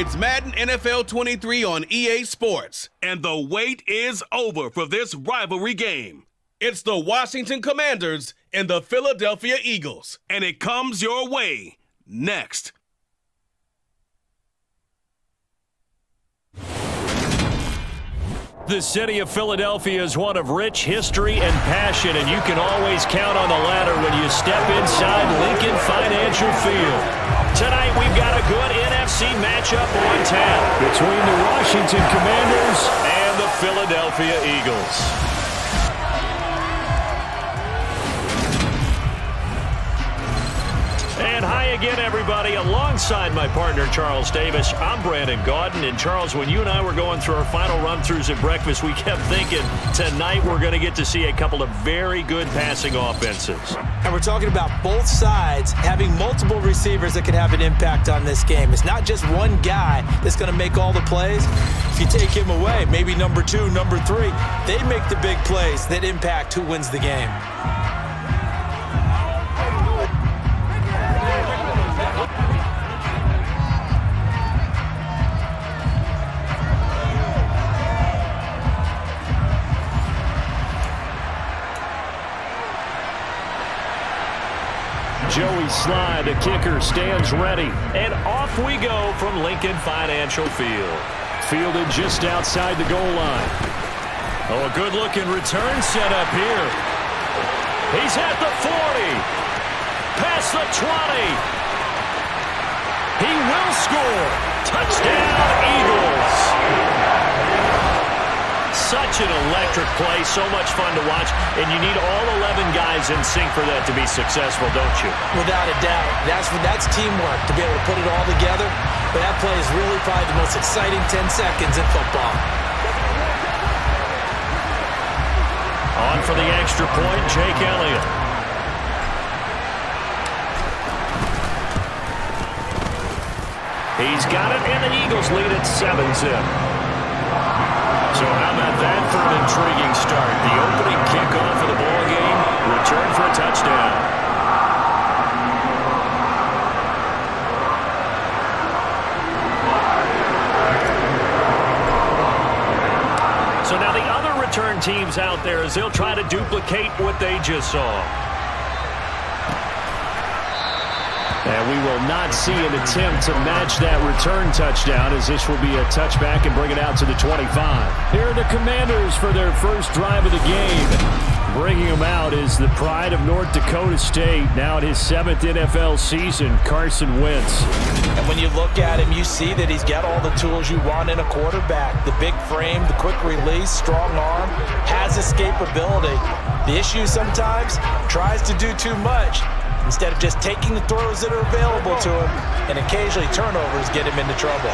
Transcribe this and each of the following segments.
It's Madden NFL 23 on EA Sports, and the wait is over for this rivalry game. It's the Washington Commanders and the Philadelphia Eagles, and it comes your way next. The city of Philadelphia is one of rich history and passion, and you can always count on the ladder when you step inside Lincoln Financial Field. Tonight, we've got a good NFC matchup on tap between the Washington Commanders and the Philadelphia Eagles. And hi again, everybody. Alongside my partner, Charles Davis, I'm Brandon Gaudin. And Charles, when you and I were going through our final run-throughs at breakfast, we kept thinking tonight we're going to get to see a couple of very good passing offenses. And we're talking about both sides having multiple receivers that can have an impact on this game. It's not just one guy that's going to make all the plays. If you take him away, maybe number 2, number 3, they make the big plays that impact who wins the game. Joey Slye, the kicker, stands ready. And off we go from Lincoln Financial Field. Fielded just outside the goal line. Oh, a good-looking return set up here. He's at the 40. Past the 20. He will score. Touchdown, Eagles. Such an electric play, so much fun to watch, and you need all 11 guys in sync for that to be successful, don't you? Without a doubt. That's teamwork, to be able to put it all together. But that play is really probably the most exciting 10 seconds in football. On for the extra point, Jake Elliott. He's got it, and the Eagles lead at 7-zip. So how about that for an intriguing start? The opening kickoff of the ball game, return for a touchdown. So now the other return teams out there as they'll try to duplicate what they just saw. And we will not see an attempt to match that return touchdown, as this will be a touchback and bring it out to the 25. Here are the Commanders for their first drive of the game. Bringing him out is the pride of North Dakota State, now at his 7th NFL season, Carson Wentz. And when you look at him, you see that he's got all the tools you want in a quarterback. The big frame, the quick release, strong arm, has escapability. The issue sometimes, tries to do too much instead of just taking the throws that are available to him, and occasionally turnovers get him into trouble.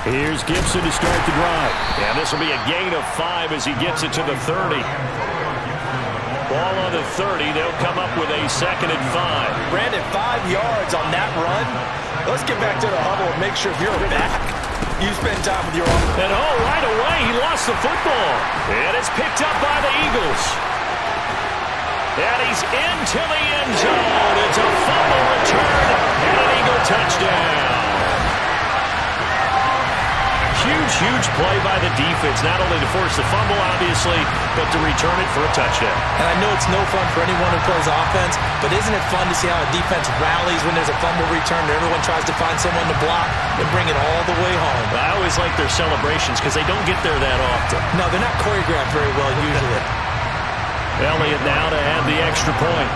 Here's Gibson to start the drive. And this will be a gain of 5 as he gets it to the 30. Ball on the 30. They'll come up with a 2nd and 5. Brandon, 5 yards on that run. Let's get back to the huddle and make sure if you're back, you spend time with your offense. And right away, he lost the football. And it's picked up by the Eagles. And he's into the end zone. It's a fumble return and an Eagle touchdown. Huge play by the defense, not only to force the fumble, obviously, but to return it for a touchdown. And I know it's no fun for anyone who plays offense, but isn't it fun to see how a defense rallies when there's a fumble return and everyone tries to find someone to block and bring it all the way home? I always like their celebrations because they don't get there that often. No, they're not choreographed very well usually. Elliott now to add the extra point.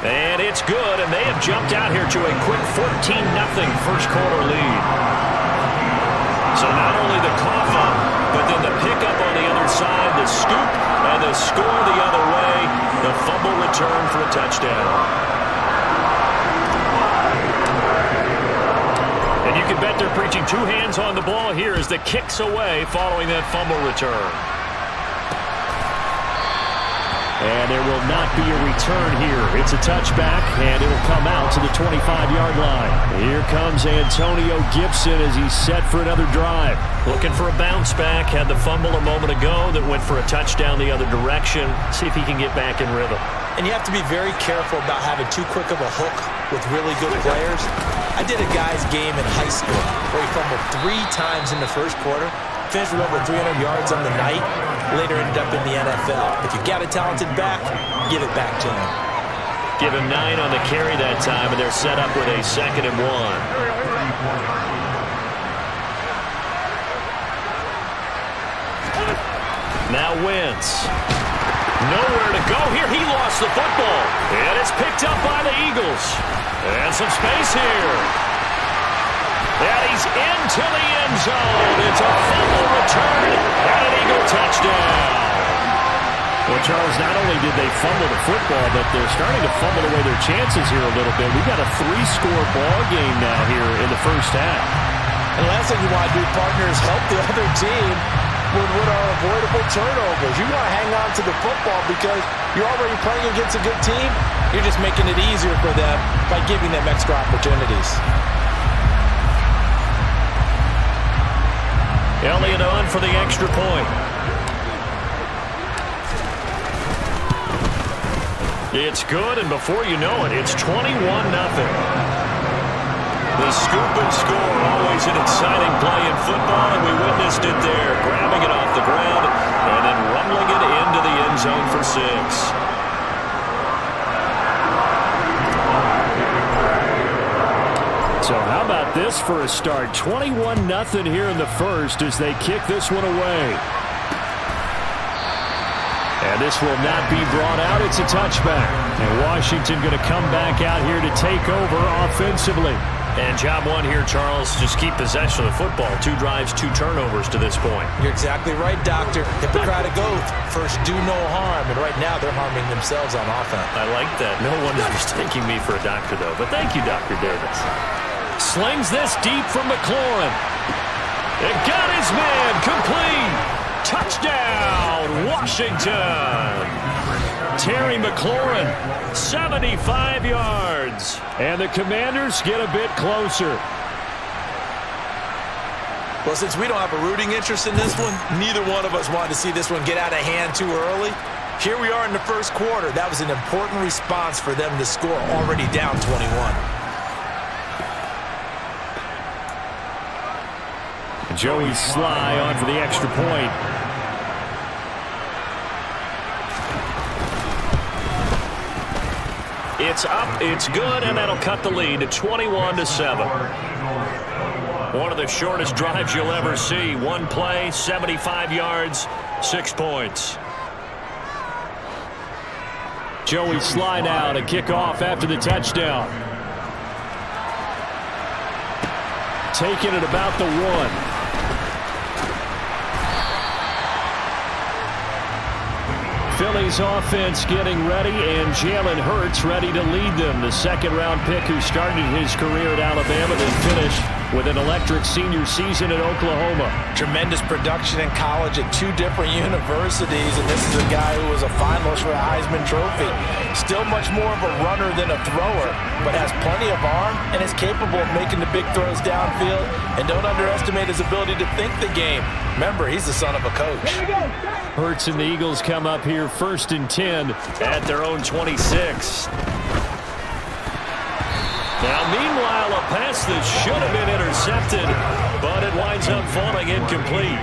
And it's good, and they have jumped out here to a quick 14-0 first quarter lead. So not only the cough up, but then the pickup on the other side, the scoop, and the score the other way, the fumble return for a touchdown. And you can bet they're preaching 2 hands on the ball here as the kick's away following that fumble return. And there will not be a return here. It's a touchback, and it'll come out to the 25-yard line. Here comes Antonio Gibson as he's set for another drive. Looking for a bounce back. Had the fumble a moment ago that went for a touchdown the other direction. See if he can get back in rhythm. And you have to be very careful about having too quick of a hook with really good players. I did a guy's game in high school where he fumbled 3 times in the first quarter, finished with over 300 yards on the night, later ended up in the NFL. If you've got a talented back, give it back to him. Give him 9 on the carry that time, and they're set up with a 2nd and 1. Now Wentz. Nowhere to go here. He lost the football. And it's picked up by the Eagles. And some space here. And he's into the end zone. It's a fumble return and an Eagle touchdown. Well, Charles, not only did they fumble the football, but they're starting to fumble away their chances here a little bit. We've got a 3-score ball game now here in the first half. And the last thing you want to do, partner, is help the other team with what are avoidable turnovers. You want to hang on to the football because you're already playing against a good team. You're just making it easier for them by giving them extra opportunities. Elliott on for the extra point. It's good, and before you know it, it's 21-0. The scoop and score, always an exciting play in football, and we witnessed it there, grabbing it off the ground and then rumbling it into the end zone for 6. So how about this for a start? 21-0 here in the first as they kick this one away. And this will not be brought out. It's a touchback. And Washington going to come back out here to take over offensively. And job one here, Charles, just keep possession of the football. 2 drives, 2 turnovers to this point. You're exactly right, Doctor. Hippocratic oath. First, do no harm. And right now, they're harming themselves on offense. I like that. No one is mistaking me for a doctor, though. But thank you, Dr. Davis. Slings this deep from McLaurin. It got his man complete. Touchdown, Washington. Terry McLaurin, 75 yards. And the Commanders get a bit closer. Well, since we don't have a rooting interest in this one, neither one of us wanted to see this one get out of hand too early. Here we are in the first quarter. That was an important response for them to score, already down 21. Joey Sly on for the extra point. It's up, it's good, and that'll cut the lead to 21-7. One of the shortest drives you'll ever see. 1 play, 75 yards, 6 points. Joey Sly now to kick off after the touchdown. Taking it about the 1. Philly's offense getting ready, and Jalen Hurts ready to lead them. The 2nd-round pick who started his career at Alabama and finished with an electric senior season at Oklahoma. Tremendous production in college at 2 different universities, and this is a guy who was a finalist for a Heisman Trophy. Still much more of a runner than a thrower, but has plenty of arm and is capable of making the big throws downfield. And don't underestimate his ability to think the game. Remember, he's the son of a coach. Hurts and the Eagles come up here 1st and 10 at their own 26. Now, meanwhile, a pass that should have been intercepted, but it winds up falling incomplete.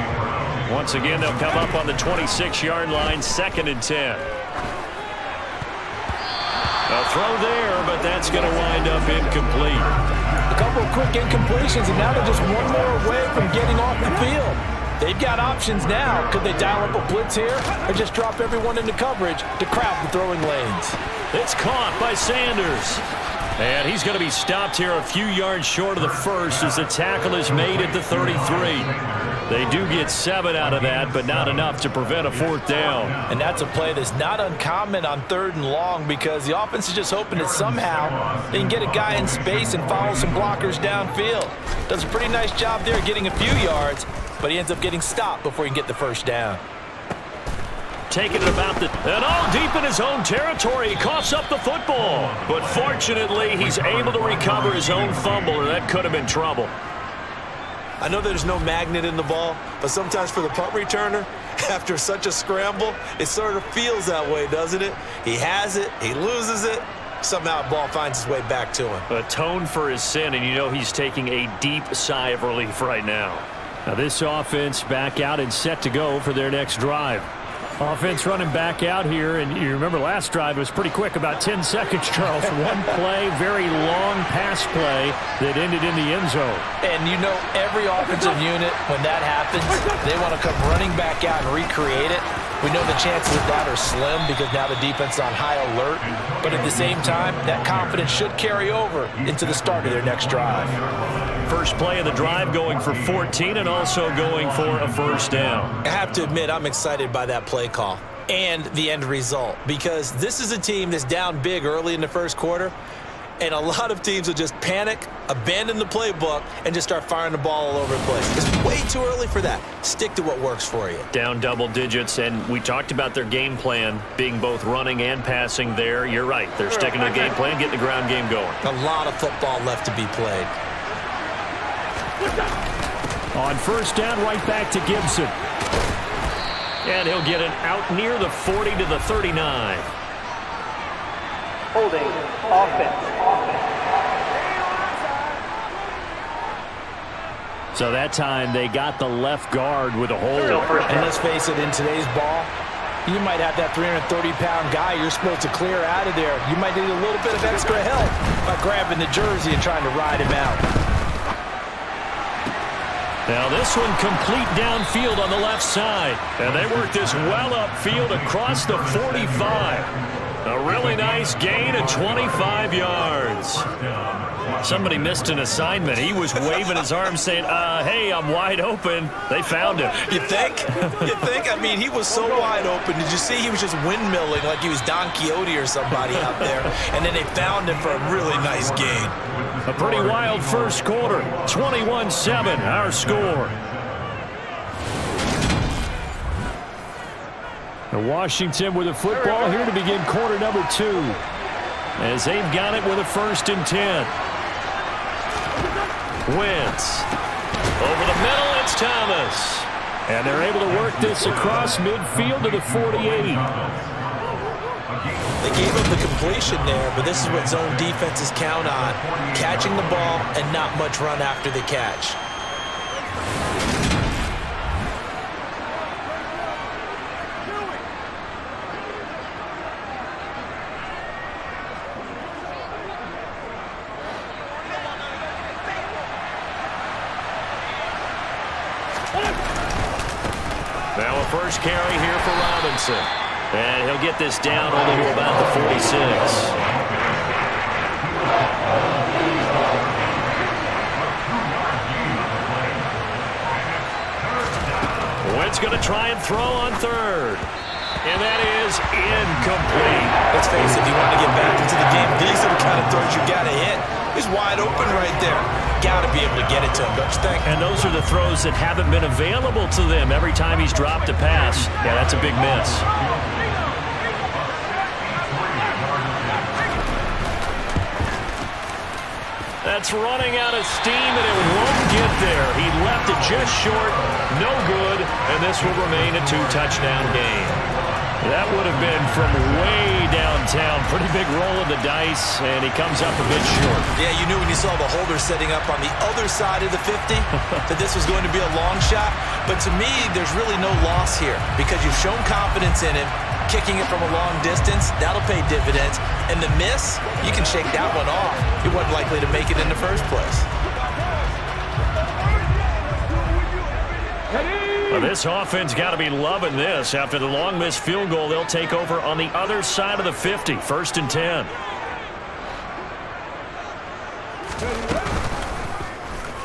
Once again, they'll come up on the 26-yard line, 2nd and 10. A throw there, but that's going to wind up incomplete. A couple of quick incompletions, and now they're just one more away from getting off the field. They've got options now. Could they dial up a blitz here or just drop everyone into coverage to crowd the throwing lanes? It's caught by Sanders. And he's going to be stopped here a few yards short of the first as the tackle is made at the 33. They do get 7 out of that, but not enough to prevent a 4th down. And that's a play that's not uncommon on 3rd and long because the offense is just hoping that somehow they can get a guy in space and follow some blockers downfield. Does a pretty nice job there getting a few yards, but he ends up getting stopped before he can get the 1st down. taking it about the... And all deep in his own territory. He coughs up the football. But fortunately, he's able to recover his own fumble, or that could have been trouble. I know there's no magnet in the ball, but sometimes for the punt returner, after such a scramble, it sort of feels that way, doesn't it? He has it, he loses it, somehow the ball finds its way back to him. Atone for his sin, and you know he's taking a deep sigh of relief right now. Now this offense back out and set to go for their next drive. Offense running back out here, and you remember last drive was pretty quick, about 10 seconds, Charles. One play, very long pass play that ended in the end zone. And you know every offensive unit, when that happens, they want to come running back out and recreate it. We know the chances of that are slim because now the defense is on high alert. But at the same time, that confidence should carry over into the start of their next drive. First play of the drive going for 14 and also going for a first down. I have to admit, I'm excited by that play call and the end result because this is a team that's down big early in the first quarter, and a lot of teams will just panic, abandon the playbook, and just start firing the ball all over the place. It's way too early for that. Stick to what works for you. Down double digits, and we talked about their game plan being both running and passing there. You're right. They're sticking to the game plan, getting the ground game going. A lot of football left to be played. On first down, right back to Gibson. And he'll get it out near the 40 to the 39. Holding offense. So that time they got the left guard with a hold. And let's face it, in today's ball, you might have that 330-pound guy you're supposed to clear out of there. You might need a little bit of extra help by grabbing the jersey and trying to ride him out. Now this one complete downfield on the left side. And they work this well upfield across the 45. A really nice gain of 25 yards. Somebody missed an assignment. He was waving his arms saying, hey, I'm wide open. They found him. You think? You think? I mean, he was so wide open. Did you see he was just windmilling like he was Don Quixote or somebody out there? And then they found him for a really nice gain. A pretty wild first quarter. 21-7, our score. Washington with a football here to begin quarter number 2. As they've got it with a 1st and 10. Wentz. Over the middle, it's Thomas. And they're able to work this across midfield to the 48. They gave up the completion there, but this is what zone defenses count on. Catching the ball and not much run after the catch. Now a first carry here for Robinson. And he'll get this down only to about the 46. Wentz going to try and throw on 3rd. And that is incomplete. Let's face it, if you want to get back into the game, these are the kind of throws you got to hit. He's wide open right there. Got to be able to get it to him, don't you think? And those are the throws that haven't been available to them every time he's dropped a pass. Yeah, that's a big miss. That's running out of steam, and it won't get there. He left it just short, no good, and this will remain a 2-touchdown game. That would have been from way downtown. Pretty big roll of the dice, and he comes up a bit short. Yeah, you knew when you saw the holder setting up on the other side of the 50 that this was going to be a long shot. But to me, there's really no loss here because you've shown confidence in him. Kicking it from a long distance, that'll pay dividends. And the miss, you can shake that one off. He wasn't likely to make it in the first place. Well, this offense got to be loving this. After the long missed field goal, they'll take over on the other side of the 50. 1st and 10.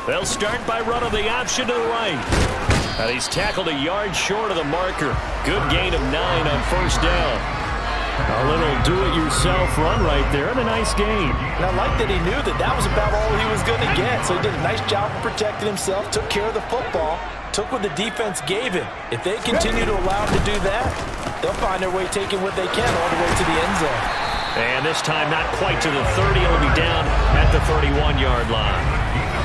They'll start by running the option to the right. And he's tackled a yard short of the marker. Good gain of 9 on first down. A little do-it-yourself run right there and a nice gain. And I like that he knew that that was about all he was going to get. So he did a nice job of protecting himself, took care of the football, took what the defense gave him. If they continue to allow him to do that, they'll find their way taking what they can all the way to the end zone. And this time not quite to the 30. It'll be down at the 31-yard line.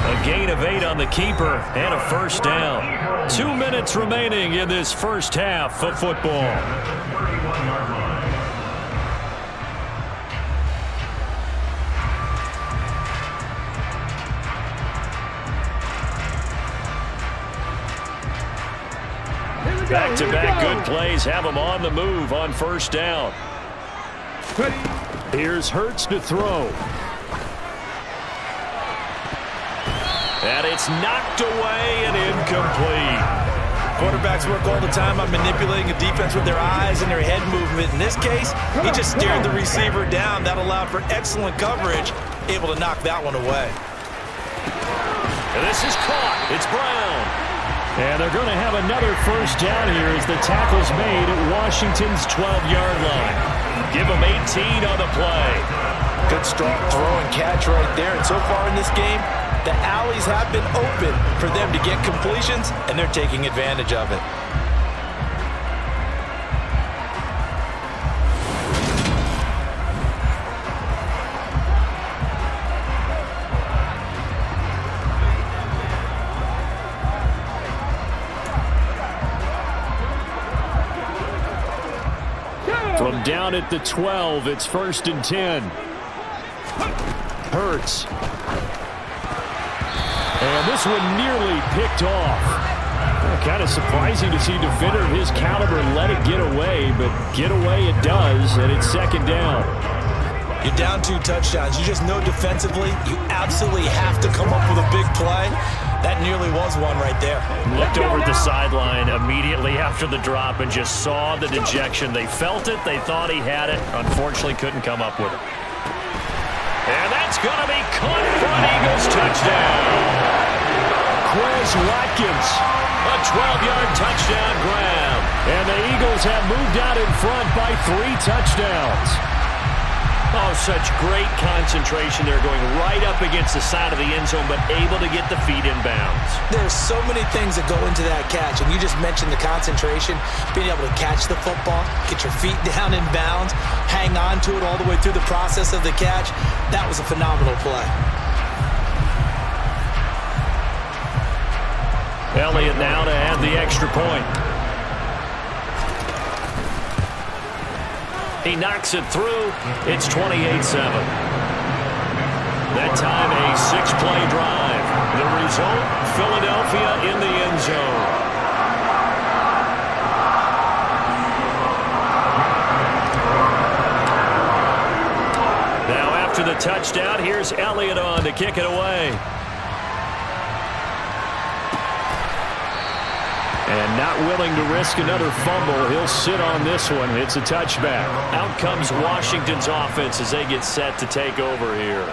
A gain of 8 on the keeper and a first down. 2 minutes remaining in this first half of football. Back-to-back good plays have them on the move on first down. Here's Hurts to throw. And it's knocked away and incomplete. Quarterbacks work all the time on manipulating a defense with their eyes and their head movement. In this case, he just stared the receiver down. That allowed for excellent coverage, able to knock that one away. And this is caught. It's Brown. And they're going to have another first down here as the tackle's made at Washington's 12-yard line. Give them 18 on the play. Good strong throw and catch right there. And so far in this game, the alleys have been open for them to get completions, and they're taking advantage of it. From down at the 12, it's 1st and 10. Hurts. And this one nearly picked off. Kind of surprising to see a defender of his caliber let it get away, but get away it does, and it's 2nd down. You're down 2 touchdowns. You just know defensively you absolutely have to come up with a big play. That nearly was one right there. Looked over at the sideline immediately after the drop and just saw the dejection. They felt it. They thought he had it. Unfortunately, couldn't come up with it. And that's going to be caught for an Eagles touchdown. Quez Watkins, a 12-yard touchdown grab. And the Eagles have moved out in front by 3 touchdowns. Oh, such great concentration. They're going right up against the side of the end zone, but able to get the feet in bounds. There's so many things that go into that catch, and you just mentioned the concentration, being able to catch the football, get your feet down in bounds, hang on to it all the way through the process of the catch. That was a phenomenal play. Elliott now to add the extra point. He knocks it through. It's 28-7. That time a 6-play drive. The result, Philadelphia in the end zone. Now after the touchdown, here's Elliott on to kick it away. And not willing to risk another fumble. He'll sit on this one. It's a touchback. Out comes Washington's offense as they get set to take over here.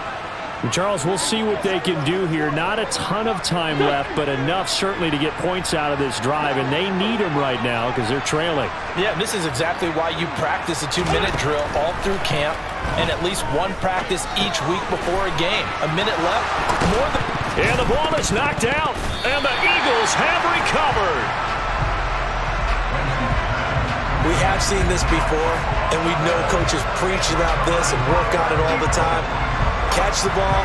And Charles, we'll see what they can do here. Not a ton of time left, but enough certainly to get points out of this drive. And they need them right now because they're trailing. Yeah, this is exactly why you practice a 2-minute drill all through camp and at least one practice each week before a game. A minute left, more than... And the ball is knocked out, and the Eagles have recovered. We have seen this before, and we know coaches preach about this and work on it all the time. Catch the ball.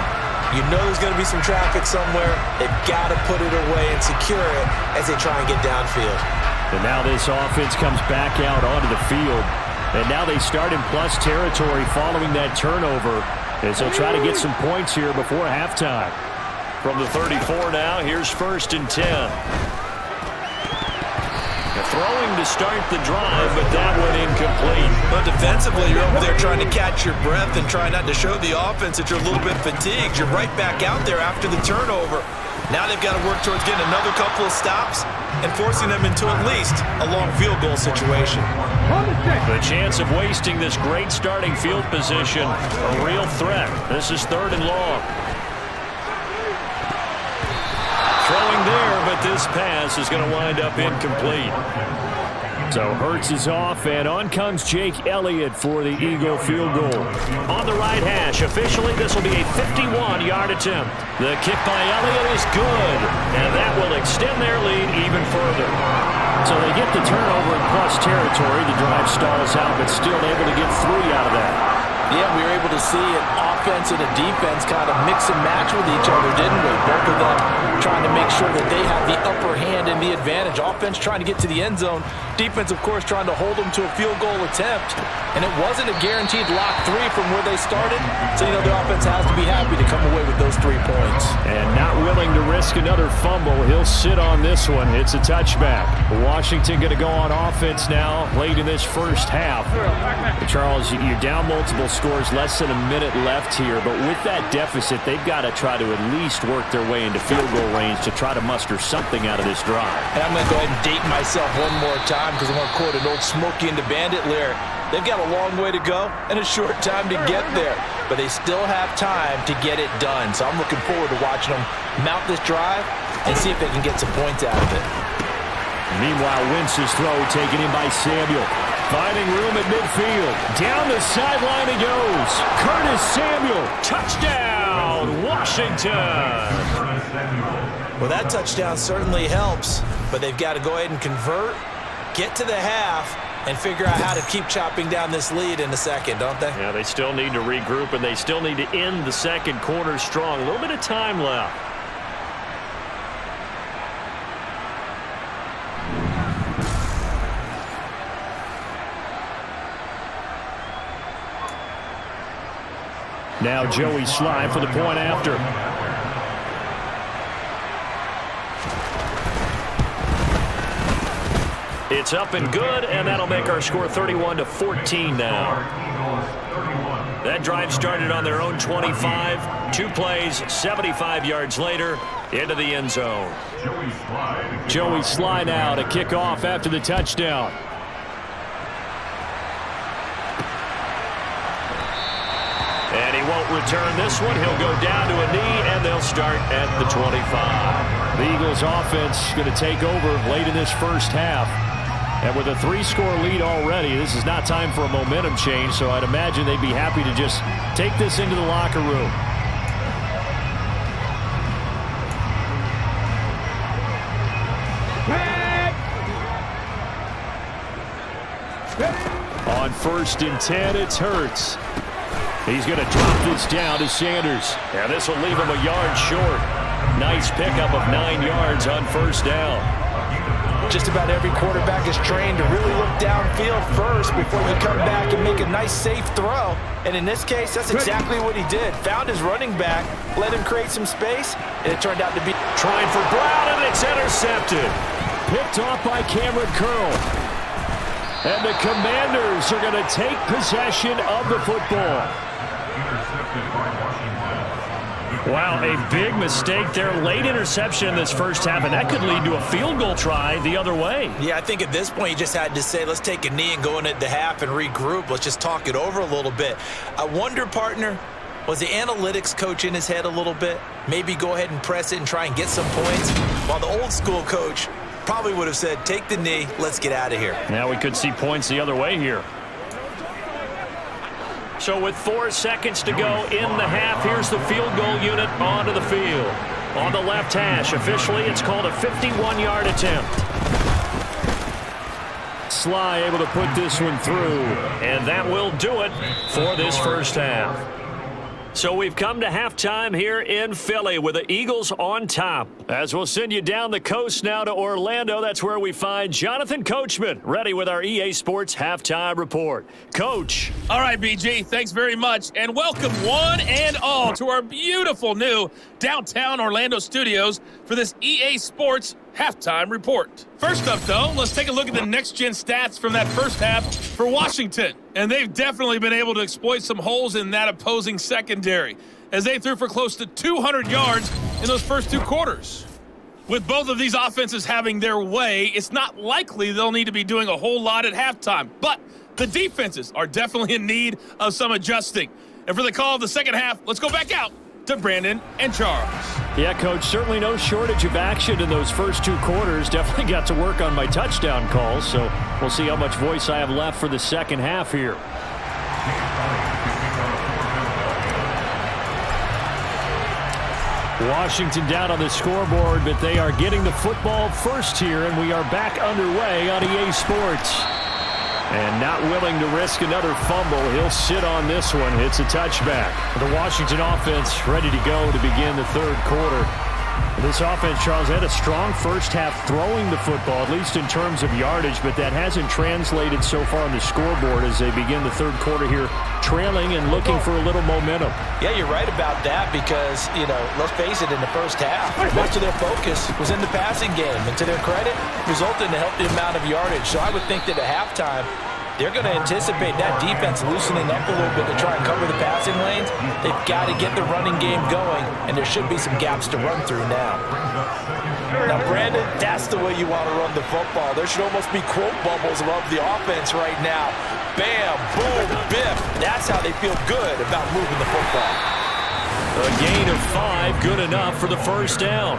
You know there's going to be some traffic somewhere. They've got to put it away and secure it as they try and get downfield. And now this offense comes back out onto the field. And now they start in plus territory following that turnover as they'll try to get some points here before halftime. From the 34 now, here's 1st and 10. Throwing to start the drive, but that one incomplete. But defensively, you're over there trying to catch your breath and try not to show the offense that you're a little bit fatigued. You're right back out there after the turnover. Now they've got to work towards getting another couple of stops and forcing them into at least a long field goal situation. The chance of wasting this great starting field position, a real threat. This is 3rd and long. Throwing there, but this pass is going to wind up incomplete. So Hurts is off, and on comes Jake Elliott for the Eagle field goal. On the right hash, officially this will be a 51-yard attempt. The kick by Elliott is good, and that will extend their lead even further. So they get the turnover in plus territory. The drive stalls out, but still able to get 3 out of that. Yeah, we were able to see an offense and a defense kind of mix and match with each other, didn't we? Both of them trying to make sure that they have the upper hand and the advantage. Offense trying to get to the end zone. Defense, of course, trying to hold them to a field goal attempt. And it wasn't a guaranteed lock 3 from where they started. So, you know, the offense has to be happy to come away with those 3 points. And not willing to risk another fumble. He'll sit on this one. It's a touchback. Washington going to go on offense now late in this first half. Charles, you're down multiple scores, less than a minute left here. But with that deficit, they've got to try to at least work their way into field goal range to try to muster something out of this drive. And I'm going to go ahead and date myself one more time because I want to quote an old Smokey and the Bandit lyric. They've got a long way to go and a short time to get there, but they still have time to get it done. So I'm looking forward to watching them mount this drive and see if they can get some points out of it. Meanwhile, Wentz's throw taken in by Samuel. Finding room at midfield. Down the sideline he goes. Curtis Samuel. Touchdown, Washington. Well, that touchdown certainly helps, but they've got to go ahead and convert, get to the half, and figure out how to keep chopping down this lead in the second, don't they? Yeah, they still need to regroup, and they still need to end the second quarter strong. A little bit of time left. Now Joey Sly for the point after. It's up and good, and that'll make our score 31-14 now. That drive started on their own 25. 2 plays, 75 yards later, into the end zone. Joey Sly now to kick off after the touchdown. And he won't return this one. He'll go down to a knee, and they'll start at the 25. The Eagles offense going to take over late in this first half. And with a 3-score lead already, this is not time for a momentum change, so I'd imagine they'd be happy to just take this into the locker room. On 1st and 10, it's Hurts. He's going to drop this down to Sanders. And this will leave him a yard short. Nice pickup of 9 yards on 1st down. Just about every quarterback is trained to really look downfield first before you come back and make a nice, safe throw. And in this case, that's exactly what he did. Found his running back, let him create some space, and it turned out to be trying for Brown, and it's intercepted. Picked off by Cameron Curl. And the Commanders are going to take possession of the football. Wow, a big mistake there. Late interception in this first half, and that could lead to a field goal try the other way. Yeah, I think at this point you just had to say, let's take a knee and go into the half and regroup. Let's just talk it over a little bit. I wonder, partner, was the analytics coach in his head a little bit? Maybe go ahead and press it and try and get some points? While the old school coach probably would have said, take the knee, let's get out of here. Now we could see points the other way here. So with 4 seconds to go in the half, here's the field goal unit onto the field. On the left hash, officially it's called a 51-yard attempt. Sly able to put this one through, and that will do it for this first half. So we've come to halftime here in Philly with the Eagles on top. As we'll send you down the coast now to Orlando, that's where we find Jonathan Coachman, ready with our EA Sports Halftime Report. Coach. All right, BG, thanks very much, and welcome one and all to our beautiful new downtown Orlando studios for this EA Sports Halftime Report. First up, though, let's take a look at the next-gen stats from that first half for Washington. And they've definitely been able to exploit some holes in that opposing secondary, as they threw for close to 200 yards in those first 2 quarters. With both of these offenses having their way, it's not likely they'll need to be doing a whole lot at halftime. But the defenses are definitely in need of some adjusting. And for the call of the second half, let's go back out to Brandon and Charles. Yeah, Coach, certainly no shortage of action in those first 2 quarters. Definitely got to work on my touchdown calls, so we'll see how much voice I have left for the second half here. Washington down on the scoreboard, but they are getting the football first here, and we are back underway on EA Sports. And not willing to risk another fumble. He'll sit on this one. It's a touchback. The Washington offense ready to go to begin the third quarter. This offense, Charles, had a strong first half throwing the football, at least in terms of yardage, but that hasn't translated so far on the scoreboard as they begin the third quarter here, trailing and looking for a little momentum. Yeah, you're right about that because, let's face it, in the first half, most of their focus was in the passing game. And to their credit, resulted in a healthy amount of yardage. So I would think that at halftime, they're going to anticipate that defense loosening up a little bit to try and cover the passing lanes. They've got to get the running game going, and there should be some gaps to run through now. Now, Brandon, that's the way you want to run the football. There should almost be quote bubbles above the offense right now. Bam, boom, biff. That's how they feel good about moving the football. A gain of 5, good enough for the first down.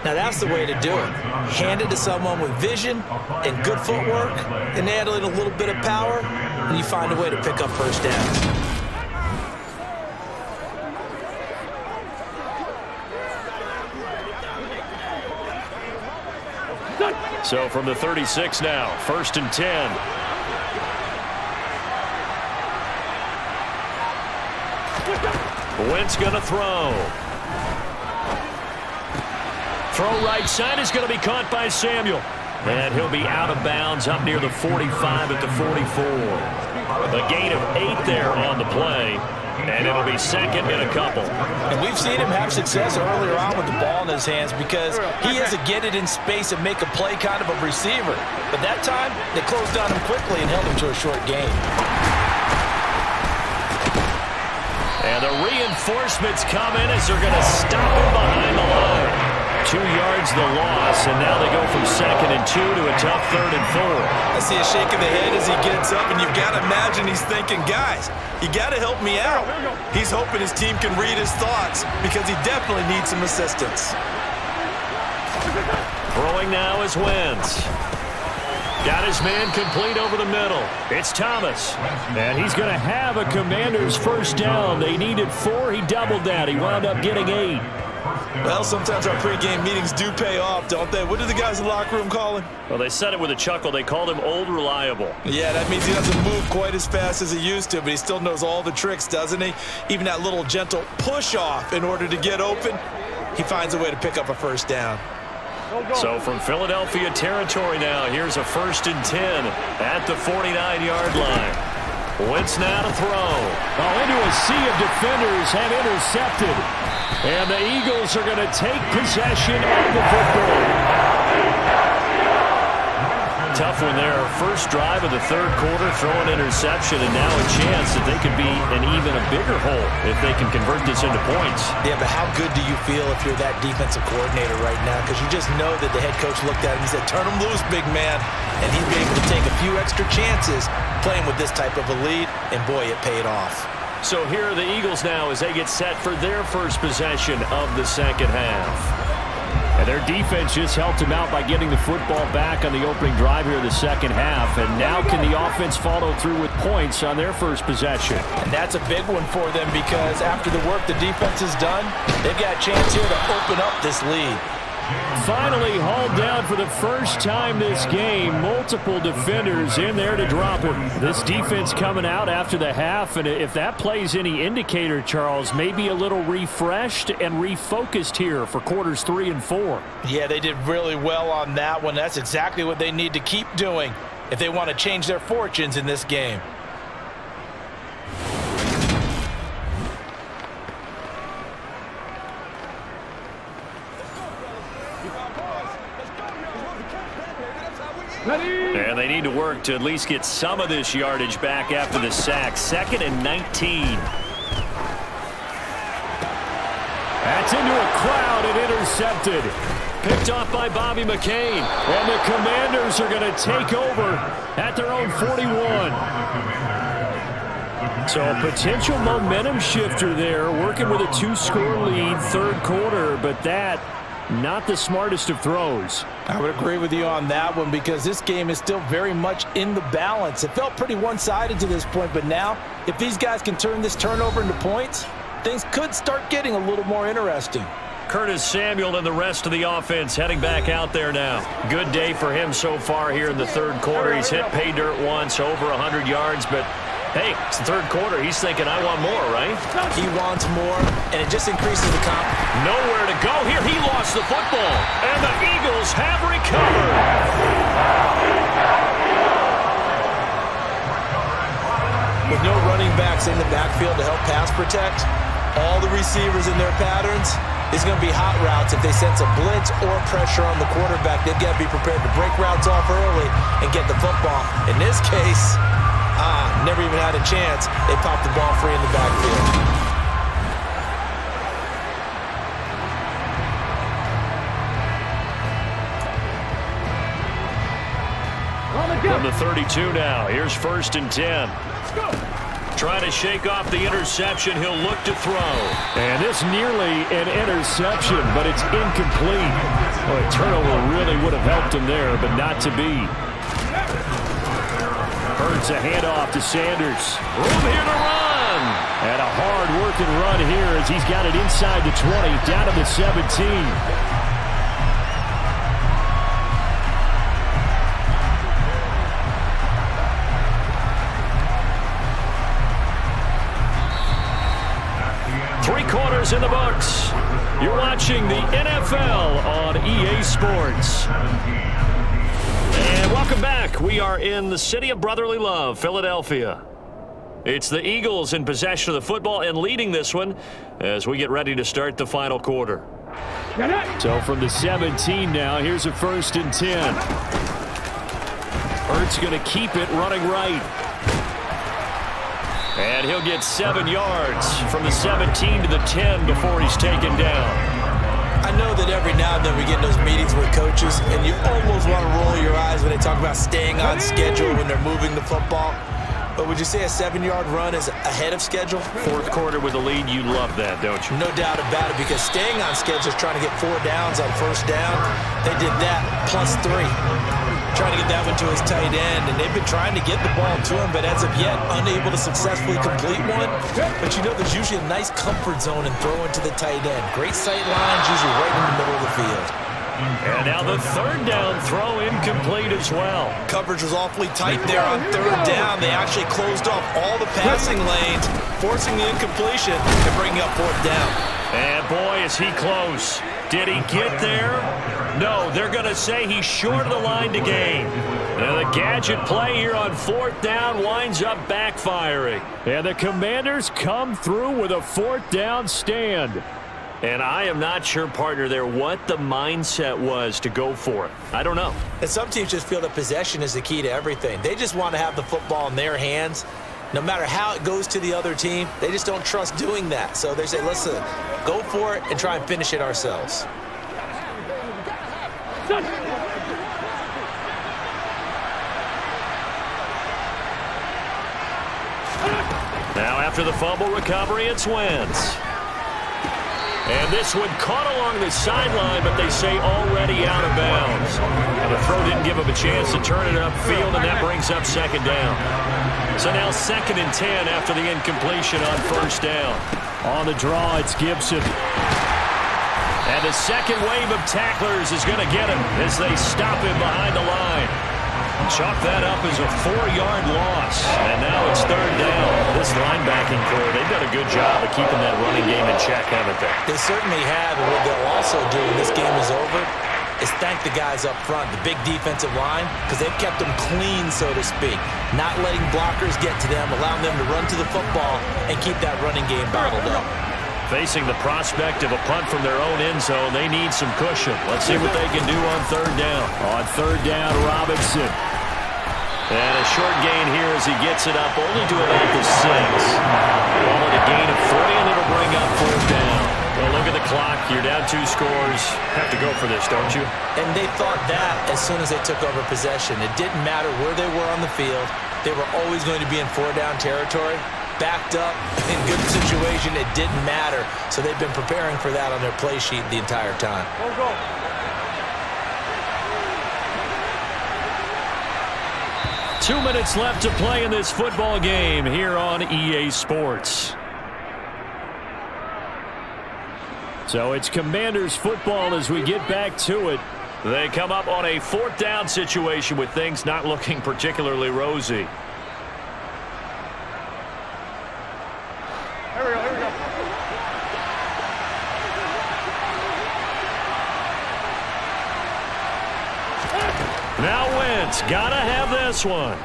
Now, that's the way to do it. Hand it to someone with vision and good footwork, and add in a little bit of power, and you find a way to pick up first down. So from the 36 now, 1st and 10. Wentz going to throw. Throw right side is going to be caught by Samuel. And he'll be out of bounds up near the 45 at the 44. A gain of 8 there on the play. And it'll be second in a couple. And we've seen him have success earlier on with the ball in his hands because he is a get it in space and make a play kind of a receiver. But that time, they closed on him quickly and held him to a short gain. And the reinforcements come in as they're going to stop him behind the line. 2 yards the loss, and now they go from 2nd and 2 to a tough 3rd and 4. I see a shake of the head as he gets up, and you've got to imagine he's thinking, guys, you got to help me out. He's hoping his team can read his thoughts because he definitely needs some assistance. Throwing now is Wentz. Got his man complete over the middle. It's Thomas. And he's going to have a Commander's first down. They needed 4. He doubled that. He wound up getting 8. Well, sometimes our pregame meetings do pay off, don't they? What do the guys in the locker room call him? Well, they said it with a chuckle. They called him Old Reliable. Yeah, that means he doesn't move quite as fast as he used to, but he still knows all the tricks, doesn't he? Even that little gentle push-off in order to get open, he finds a way to pick up a first down. So from Philadelphia territory now, here's a 1st and 10 at the 49-yard line. Wentz now to throw. Oh, into a sea of defenders and intercepted. And the Eagles are going to take possession of the football. Tough one there. First drive of the third quarter, throw an interception, and now a chance that they could be in even a bigger hole if they can convert this into points. Yeah, but how good do you feel if you're that defensive coordinator right now? Because you just know that the head coach looked at him and said, turn him loose, big man. And he'd be able to take a few extra chances playing with this type of a lead, and boy, it paid off. So here are the Eagles now as they get set for their first possession of the second half. And their defense just helped them out by getting the football back on the opening drive here in the second half. And now can the offense follow through with points on their first possession? And that's a big one for them because after the work the defense has done, they've got a chance here to open up this lead. Finally hauled down for the first time this game. Multiple defenders in there to drop him. This defense coming out after the half, and if that plays any indicator, Charles, maybe a little refreshed and refocused here for quarters 3 and 4. Yeah, they did really well on that one. That's exactly what they need to keep doing if they want to change their fortunes in this game. And they need to work to at least get some of this yardage back after the sack. 2nd and 19. That's into a crowd and intercepted. Picked off by Bobby McCain. And the Commanders are going to take over at their own 41. So a potential momentum shifter there, working with a 2-score lead, third quarter, but that not the smartest of throws. I would agree with you on that one because this game is still very much in the balance. It felt pretty one-sided to this point, but now if these guys can turn this turnover into points, things could start getting a little more interesting. Curtis Samuel and the rest of the offense heading back out there now. Good day for him so far here in the third quarter. He's hit pay dirt once, over 100 yards, but hey, it's the third quarter. He's thinking, I want more, right? He wants more, and it just increases the comp. Nowhere to go here. He lost the football, and the Eagles have recovered. With no running backs in the backfield to help pass protect, all the receivers in their patterns, it's going to be hot routes. If they sense a blitz or pressure on the quarterback, they've got to be prepared to break routes off early and get the football. In this case, never even had a chance. They popped the ball free in the backfield. From the 32 now, here's 1st and 10. Trying to shake off the interception. He'll look to throw. And this nearly an interception, but it's incomplete. Well, a turnover really would have helped him there, but not to be. Hurts a handoff to Sanders. Room here to run. And a hard-working run here as he's got it inside the 20, down to the 17. 3 quarters in the books. You're watching the NFL on EA Sports. And welcome back. We are in the city of brotherly love, Philadelphia. It's the Eagles in possession of the football and leading this one as we get ready to start the final quarter. So from the 17 now, here's a 1st and 10. Hurts going to keep it running right. And he'll get 7 yards from the 17 to the 10 before he's taken down. I know that every now and then we get in those meetings with coaches, and you almost want to roll your eyes when they talk about staying on schedule when they're moving the football. But would you say a 7-yard run is ahead of schedule? 4th quarter with a lead, you love that, don't you? No doubt about it, because staying on schedule is trying to get 4 downs on 1st down. They did that plus 3. Trying to get that one to his tight end, and they've been trying to get the ball to him, but as of yet, unable to successfully complete one. But you know there's usually a nice comfort zone in throwing to the tight end. Great sight lines, usually right in the middle of the field. And now the 3rd down throw incomplete as well. Coverage was awfully tight there on 3rd down. They actually closed off all the passing lanes, forcing the incompletion and bringing up 4th down. And boy, is he close. Did he get there? No, they're going to say he's short of the line to gain. And the gadget play here on 4th down winds up backfiring. And the Commanders come through with a 4th down stand. And I am not sure, partner, there what the mindset was to go for it. I don't know. And some teams just feel that possession is the key to everything. They just want to have the football in their hands. No matter how it goes to the other team, they just don't trust doing that. So they say, listen, go for it and try and finish it ourselves. Now after the fumble recovery, it's Wentz. And this one caught along the sideline, but they say already out of bounds. And the throw didn't give him a chance to turn it upfield, and that brings up 2nd down. So now 2nd and 10 after the incompletion on 1st down. On the draw, it's Gibson. And the second wave of tacklers is going to get him as they stop him behind the line. Chalk that up as a 4-yard loss. And now it's 3rd down. This linebacking core, they've done a good job of keeping that running game in check, haven't they? They certainly have. And what they'll also do when this game is over is thank the guys up front, the big defensive line, because they've kept them clean, so to speak. Not letting blockers get to them, allowing them to run to the football and keep that running game bottled up. Facing the prospect of a punt from their own end zone, they need some cushion. Let's see what they can do on 3rd down. On 3rd down, Robinson. And a short gain here as he gets it up, only to about the 6. Ball at a gain of 3, and it'll bring up 4th down. Well, look at the clock. You're down 2 scores. Have to go for this, don't you? And they thought that as soon as they took over possession. It didn't matter where they were on the field. They were always going to be in 4-down territory. Backed up, in good situation, it didn't matter. So they've been preparing for that on their play sheet the entire time. Go. 2 minutes left to play in this football game here on EA Sports. So it's Commanders football as we get back to it. They come up on a 4th down situation with things not looking particularly rosy. Here we go. Now Wentz, gotta have this one.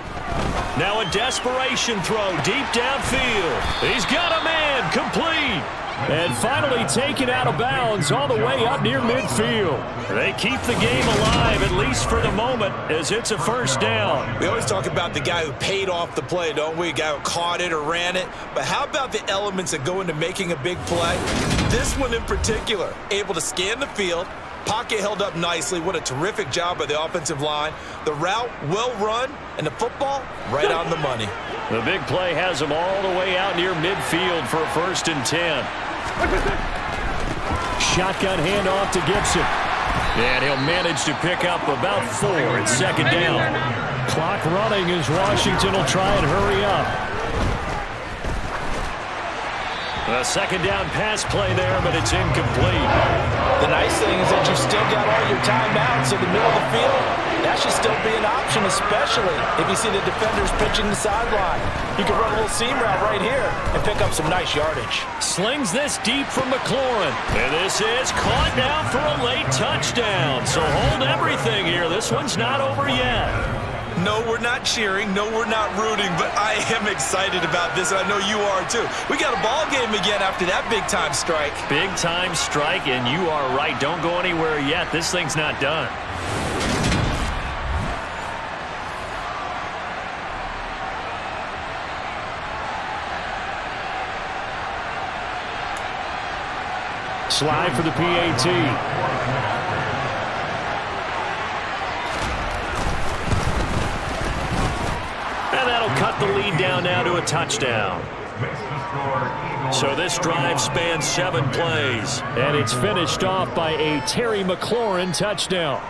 Now a desperation throw deep downfield. He's got a man, complete. And finally taken out of bounds all the way up near midfield. They keep the game alive, at least for the moment, as it's a 1st down. We always talk about the guy who paid off the play, don't we? A guy who caught it or ran it. But how about the elements that go into making a big play? This one in particular, able to scan the field, pocket held up nicely. What a terrific job by the offensive line. The route well run, and the football right on the money. The big play has him all the way out near midfield for a 1st and 10. Shotgun handoff to Gibson. And he'll manage to pick up about 4 at 2nd down. Clock running as Washington will try and hurry up. A 2nd down pass play there, but it's incomplete. The nice thing is that you've still got all your timeouts in the middle of the field. That should still be an option, especially if you see the defenders pitching the sideline. You can run a little seam route right here and pick up some nice yardage. Slings this deep from McLaurin. And this is caught now for a late touchdown. So hold everything here. This one's not over yet. No, we're not cheering. No, we're not rooting. But I am excited about this. I know you are, too. We got a ball game again after that big-time strike. Big-time strike, and you are right. Don't go anywhere yet. This thing's not done. Slide for the PAT. And that'll cut the lead down now to a touchdown. So this drive spans 7 plays. And it's finished off by a Terry McLaurin touchdown.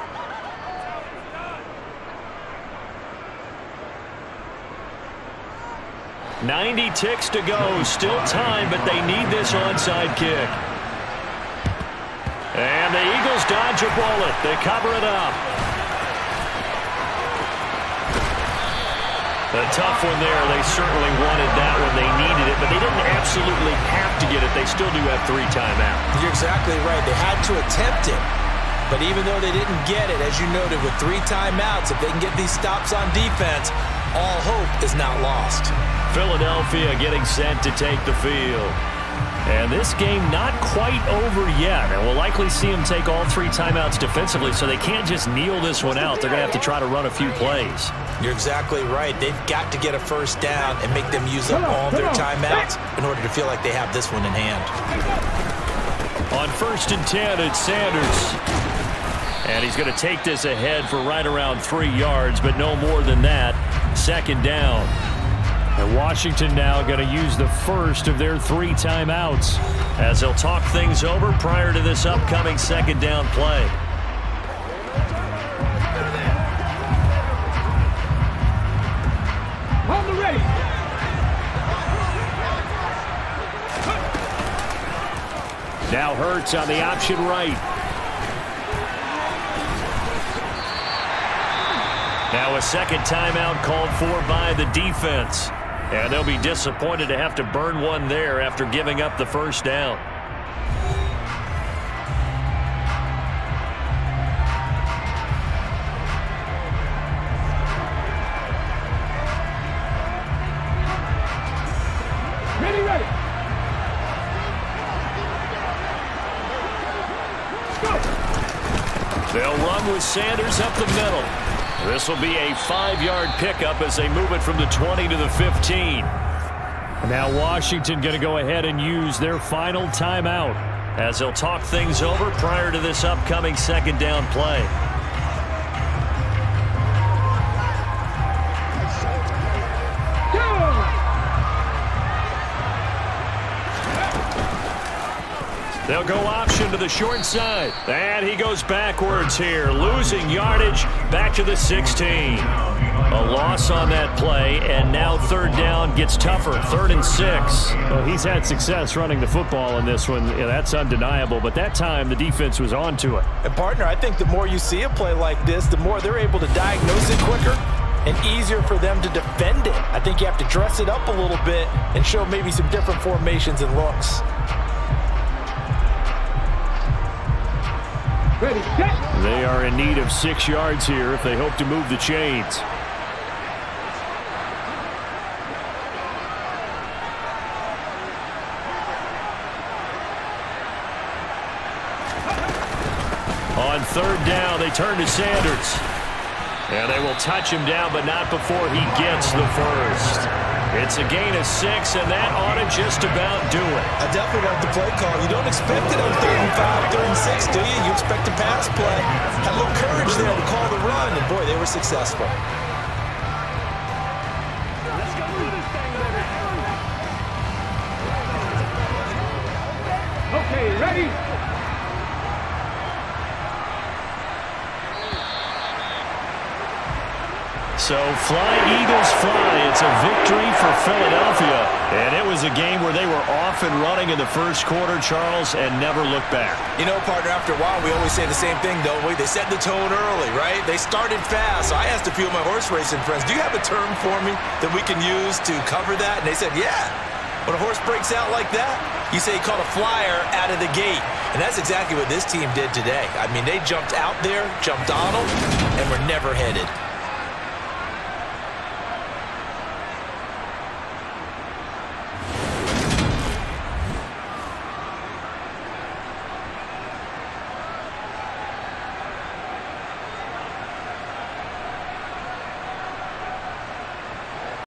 .90 ticks to go. Still time, but they need this onside kick. And the Eagles dodge a bullet. They cover it up. A tough one there. They certainly wanted that one. They needed it, but they didn't absolutely have to get it. They still do have 3 timeouts. You're exactly right. They had to attempt it. But even though they didn't get it, as you noted, with 3 timeouts, if they can get these stops on defense, all hope is not lost. Philadelphia getting set to take the field. And this game not quite over yet. And we'll likely see them take all 3 timeouts defensively, so they can't just kneel this one out. They're going to have to try to run a few plays. You're exactly right. They've got to get a 1st down and make them use up all of their timeouts in order to feel like they have this one in hand. On 1st and 10, it's Sanders. And he's going to take this ahead for right around 3 yards, but no more than that. 2nd down. And Washington now going to use the first of their 3 timeouts, as they'll talk things over prior to this upcoming 2nd down play. On the ready. Now Hurts on the option right. Now a 2nd timeout called for by the defense. And they'll be disappointed to have to burn one there after giving up the 1st down. Ready. They'll run with Sanders up the middle. This will be a 5-yard pickup as they move it from the 20 to the 15. And now Washington going to go ahead and use their final timeout, as they'll talk things over prior to this upcoming 2nd down play. They'll go option to the short side. And he goes backwards here, losing yardage back to the 16. A loss on that play, and now third down gets tougher, 3rd and 6. Well, he's had success running the football in this one. Yeah, that's undeniable, but that time the defense was on to it. And, partner, I think the more you see a play like this, the more they're able to diagnose it quicker and easier for them to defend it. I think you have to dress it up a little bit and show maybe some different formations and looks. They are in need of 6 yards here if they hope to move the chains. On third down, they turn to Sanders. And they will touch him down, but not before he gets the first. It's a gain of 6, and that ought to just about do it. I definitely like the play call. You don't expect it on 3rd and 5, 3rd and 6, do you? You expect a pass play. Had a little courage there to call the run, and boy, they were successful. Let's go do this thing, baby. Okay, ready? So fly, Eagles, fly. It's a victory for Philadelphia. And it was a game where they were off and running in the first quarter, Charles, and never looked back. You know, partner, after a while, we always say the same thing, don't we? They set the tone early, right? They started fast. So I asked a few of my horse racing friends, do you have a term for me that we can use to cover that? And they said, yeah. When a horse breaks out like that, you say he caught a flyer out of the gate. And that's exactly what this team did today. I mean, they jumped out there, jumped on them, and were never headed.